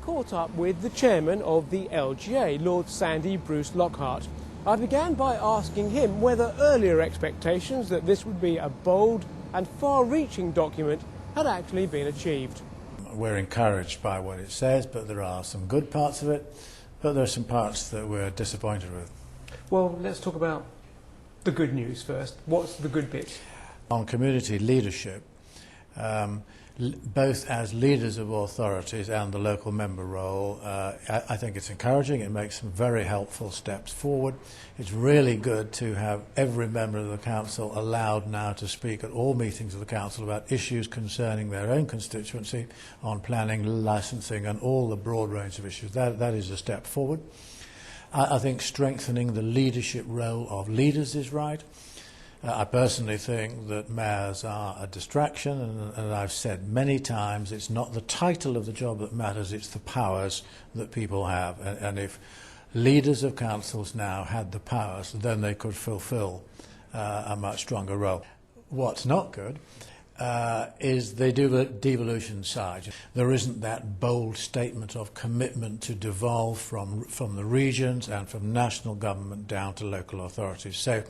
caught up with the chairman of the LGA, Lord Sandy Bruce-Lockhart. I began by asking him whether earlier expectations that this would be a bold and far-reaching document had actually been achieved. We're encouraged by what it says, but there are some good parts of it, but there are some parts that we're disappointed with. Well, let's talk about the good news first. What's the good bit? On community leadership, both as leaders of authorities and the local member role, I think it's encouraging. It makes some very helpful steps forward. It's really good to have every member of the council allowed now to speak at all meetings of the council about issues concerning their own constituency on planning, licensing and all the broad range of issues. That is a step forward. I think strengthening the leadership role of leaders is right. I personally think that mayors are a distraction, and I've said many times it's not the title of the job that matters, it's the powers that people have. And if leaders of councils now had the powers, then they could fulfil a much stronger role. What's not good is the devolution side. There isn't that bold statement of commitment to devolve from the regions and from national government down to local authorities. So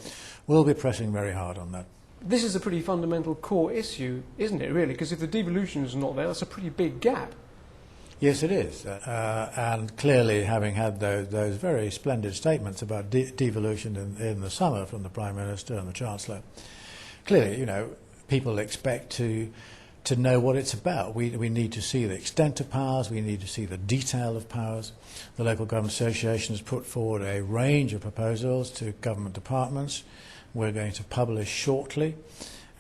we'll be pressing very hard on that. This is a pretty fundamental core issue, isn't it, really? Because if the devolution is not there, that's a pretty big gap. Yes, it is. And clearly, having had those very splendid statements about devolution in the summer from the Prime Minister and the Chancellor, clearly, people expect to know what it's about. We need to see the extent of powers, we need to see the detail of powers. The Local Government Association has put forward a range of proposals to government departments. We're going to publish shortly,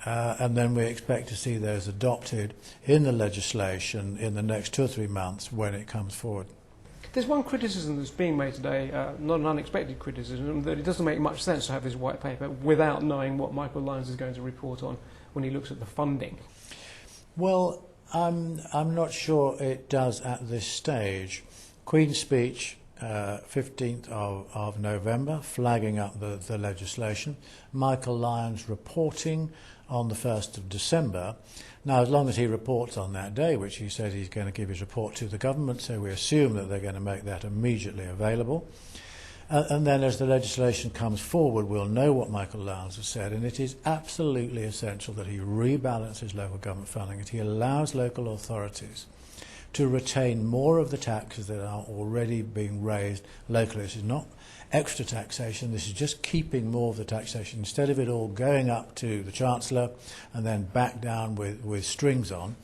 and then we expect to see those adopted in the legislation in the next 2 or 3 months when it comes forward. There's one criticism that's being made today, not an unexpected criticism, that it doesn't make much sense to have this white paper without knowing what Michael Lyons is going to report on when he looks at the funding. Well, I'm not sure it does at this stage. Queen's speech, 15th of November, flagging up the legislation. Michael Lyons reporting on the 1st of December. Now, as long as he reports on that day, which he said he's going to give his report to the government, so we assume that they're going to make that immediately available. And then as the legislation comes forward, we'll know what Michael Lyons has said, and it is absolutely essential that he rebalances local government funding, that he allows local authorities to retain more of the taxes that are already being raised locally. This is not extra taxation, this is just keeping more of the taxation, instead of it all going up to the Chancellor and then back down with strings on,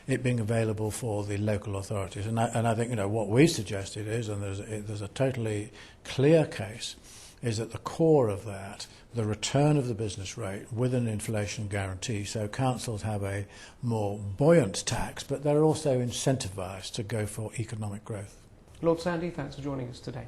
it being available for the local authorities. And I think what we suggested is, and there's a totally clear case, is at the core of that the return of the business rate with an inflation guarantee, so councils have a more buoyant tax, but they're also incentivised to go for economic growth. Lord Sandy, thanks for joining us today.